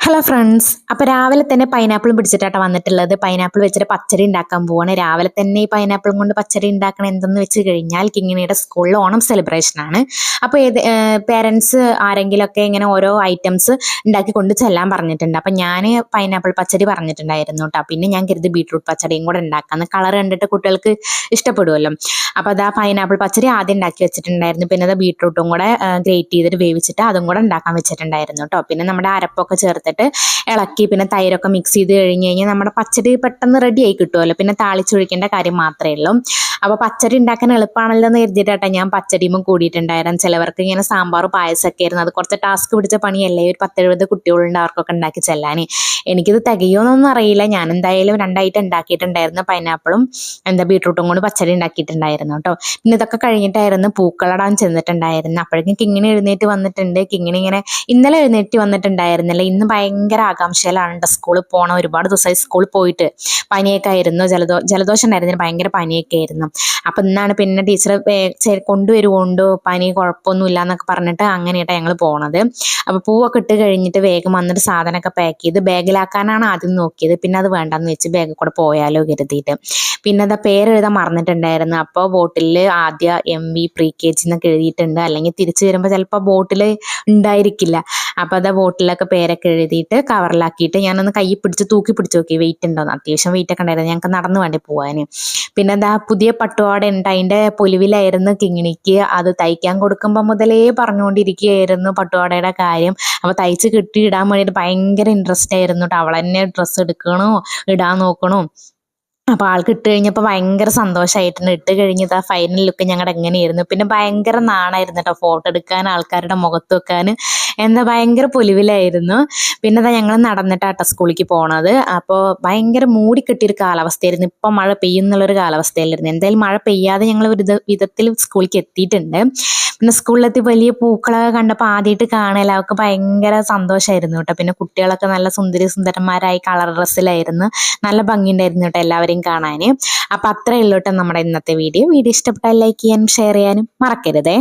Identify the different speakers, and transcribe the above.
Speaker 1: Hello friends, അപ്പോൾ രാവിലെ തന്നെ പൈനാപ്പിളും പിടിച്ചിട്ടാണ് വന്നിട്ടുള്ളത്. പൈനാപ്പിൾ വെച്ചിട്ട് പച്ചടി ഉണ്ടാക്കാൻ പോവാണ്. രാവിലെ തന്നെ ഈ പൈനാപ്പിളും കൊണ്ട് പച്ചടി ഉണ്ടാക്കണം എന്തെന്ന് വെച്ച് കഴിഞ്ഞാൽ കിങ്ങിണിയുടെ സ്കൂളിൽ ഓണം സെലിബ്രേഷൻ ആണ്. അപ്പോൾ പേരൻസ് ആരെങ്കിലുമൊക്കെ ഇങ്ങനെ ഓരോ ഐറ്റംസ് ഉണ്ടാക്കി കൊണ്ട് ചെല്ലാൻ പറഞ്ഞിട്ടുണ്ട്. അപ്പം ഞാൻ പൈനാപ്പിൾ പച്ചടി പറഞ്ഞിട്ടുണ്ടായിരുന്നു കേട്ടോ. പിന്നെ ഞാൻ കരുതി ബീട്രൂട്ട് പച്ചടിയും കൂടെ ഉണ്ടാക്കാമെന്ന്. കളർ കണ്ടിട്ട് കുട്ടികൾക്ക് ഇഷ്ടപ്പെടുമല്ലോ. അപ്പോൾ അതാ പൈനാപ്പിൾ പച്ചടി ആദ്യം ഉണ്ടാക്കി വെച്ചിട്ടുണ്ടായിരുന്നു. പിന്നെ അത് ബീട്രൂട്ടും കൂടെ ഗ്രേറ്റ് ചെയ്തിട്ട് വേവിച്ചിട്ട് അതും കൂടെ ഉണ്ടാക്കാൻ വെച്ചിട്ടുണ്ടായിരുന്നു കേട്ടോ. പിന്നെ നമ്മുടെ അരപ്പൊക്കെ ചേർത്തിട്ട് ഇളക്കി പിന്നെ തൈരൊക്കെ മിക്സ് ചെയ്ത് കഴിഞ്ഞ് കഴിഞ്ഞാൽ നമ്മുടെ പച്ചടി പെട്ടെന്ന് റെഡി ആയി കിട്ടുമല്ലോ. പിന്നെ താളിച്ചൊഴിക്കേണ്ട കാര്യം മാത്രമേ ഉള്ളൂ. അപ്പോൾ പച്ചടി ഉണ്ടാക്കാൻ എളുപ്പമാണല്ലോ എന്ന് കരുതിയിട്ടാ ഞാൻ പച്ചടിയും കൂടിയിട്ടുണ്ടായിരുന്നു. ചിലവർക്ക് ഇങ്ങനെ സാമ്പാർ പായസമൊക്കെ ആയിരുന്നു. അത് കുറച്ച് ടാസ്ക് പിടിച്ച പണിയല്ലേ. ഒരു 10-70 കുട്ടികളുണ്ട്, അവർക്കൊക്കെ ഉണ്ടാക്കി ചെല്ലാൻ. എനിക്കിത് തികയോന്നൊന്നും അറിയില്ല. ഞാൻ എന്തായാലും 2 ഐറ്റം ഉണ്ടാക്കിയിട്ടുണ്ടായിരുന്നു. പൈനാപ്പിളും ബീട്രൂട്ടും കൊണ്ട് പച്ചടി ഉണ്ടാക്കിയിട്ടുണ്ടായിരുന്നു കേട്ടോ. പിന്നെ ഇതൊക്കെ കഴിഞ്ഞിട്ടായിരുന്നു പൂക്കളടാൻ ചെന്നിട്ടുണ്ടായിരുന്നു. അപ്പോഴേക്കും കിങ്ങിണി എഴുന്നേറ്റ് വന്നിട്ടുണ്ട്. കിങ്ങിണി ഇങ്ങനെ ഇന്നലെ എഴുന്നേറ്റ് വന്നിട്ടുണ്ടായിരുന്നില്ല. ഇന്ന് ഭയങ്കര ആകാംക്ഷയിലാണ് കേട്ടോ സ്കൂളിൽ പോകണം. ഒരുപാട് ദിവസമായി സ്കൂളിൽ പോയിട്ട് പനിയൊക്കെ ആയിരുന്നു. ജലദോഷം ഉണ്ടായിരുന്നില്ല, ഭയങ്കര പനിയൊക്കെ ആയിരുന്നു. അപ്പം ഇന്നാണ് പിന്നെ ടീച്ചർ കൊണ്ടുവരുകൊണ്ടോ പനി കുഴപ്പമൊന്നുമില്ല എന്നൊക്കെ പറഞ്ഞിട്ട് അങ്ങനെയായിട്ടാണ് ഞങ്ങൾ പോണത്. അപ്പോൾ പൂവൊക്കെ ഇട്ട് കഴിഞ്ഞിട്ട് വേഗം വന്നിട്ട് സാധനമൊക്കെ പാക്ക് ചെയ്ത് ബാഗിലാക്കാനാണ് ആദ്യം നോക്കിയത്. പിന്നെ അത് വേണ്ടെന്ന് വെച്ച് ബാഗിൽ കൂടെ പോയാലോ കരുതിയിട്ട്. പിന്നെ അത് പേരെഴുതാൻ മറന്നിട്ടുണ്ടായിരുന്നു. അപ്പോൾ ബോട്ടിൽ ആദ്യ MV pre-KG എന്നൊക്കെ എഴുതിയിട്ടുണ്ട്. അല്ലെങ്കിൽ തിരിച്ചു വരുമ്പോൾ ചിലപ്പോൾ ബോട്ടിൽ ഉണ്ടായിരിക്കില്ല. അപ്പോൾ അത് ബോട്ടിലൊക്കെ പേരൊക്കെ എഴുതിയിട്ട് കവറിലാക്കിയിട്ട് ഞാനൊന്ന് കൈ പിടിച്ച് തൂക്കി പിടിച്ച് നോക്കി വെയിറ്റ് ഉണ്ടോന്ന്. അത്യാവശ്യം വെയിറ്റ് ഒക്കെ ഉണ്ടായിരുന്നു. ഞങ്ങൾക്ക് നടന്നു വേണ്ടി പോകാൻ. പിന്നെ എന്താ പുതിയ പട്ടുപാവാട ഉണ്ട്, അതിൻ്റെ പൊലിവിലായിരുന്നു കിങ്ങിണിക്ക്. അത് തയ്ക്കാൻ കൊടുക്കുമ്പോൾ മുതലേ പറഞ്ഞുകൊണ്ടിരിക്കുകയായിരുന്നു പട്ടുപാവാടയുടെ കാര്യം. അപ്പോൾ തയ്ച്ച് കിട്ടി ഇടാൻ വേണ്ടിയിട്ട് ഭയങ്കര ഇൻട്രസ്റ്റ് ആയിരുന്നു കേട്ടോ. അവൾ തന്നെ ഡ്രസ്സ് എടുക്കണോ ഇടാൻ നോക്കണോ. അപ്പോൾ ആൾക്ക് ഇട്ട് കഴിഞ്ഞപ്പോൾ ഭയങ്കര സന്തോഷമായിട്ടുണ്ട്. ഇട്ട് കഴിഞ്ഞത് ആ ഫൈനൽ ലുക്ക് ഞങ്ങളുടെ എങ്ങനെയായിരുന്നു. പിന്നെ ഭയങ്കര നാണായിരുന്നു കേട്ടോ ഫോട്ടോ എടുക്കാൻ, ആൾക്കാരുടെ മുഖത്ത് വെക്കാൻ. ഭയങ്കര പൊലിവിലായിരുന്നു. പിന്നെ അതാ ഞങ്ങൾ നടന്നിട്ടാട്ടോ സ്കൂളിലേക്ക് പോണത്. അപ്പോൾ ഭയങ്കര മൂടിക്കെട്ടിയൊരു കാലാവസ്ഥയായിരുന്നു. ഇപ്പം മഴ പെയ്യുന്നുള്ളൊരു കാലാവസ്ഥയിലായിരുന്നു. എന്തായാലും മഴ പെയ്യാതെ ഞങ്ങൾ ഒരു വിധത്തിൽ സ്കൂളിലേക്ക് എത്തിയിട്ടുണ്ട്. പിന്നെ സ്കൂളിലെത്തി വലിയ പൂക്കളൊക്കെ കണ്ടപ്പോൾ ആദ്യമായിട്ട് കാണാൻ അവർക്ക് ഭയങ്കര സന്തോഷമായിരുന്നു കേട്ടോ. പിന്നെ കുട്ടികളൊക്കെ നല്ല സുന്ദരന്മാരായി കളർ ഡ്രസ്സിലായിരുന്നു. നല്ല ഭംഗിയുണ്ടായിരുന്നു കേട്ടോ എല്ലാവരെയും കാണാൻ. അപ്പം അത്രയേ ഉള്ളൂ കേട്ടോ നമ്മുടെ ഇന്നത്തെ വീഡിയോ. ഇഷ്ടപ്പെട്ടാൽ ലൈക്ക് ചെയ്യാനും ഷെയർ ചെയ്യാനും മറക്കരുതേ.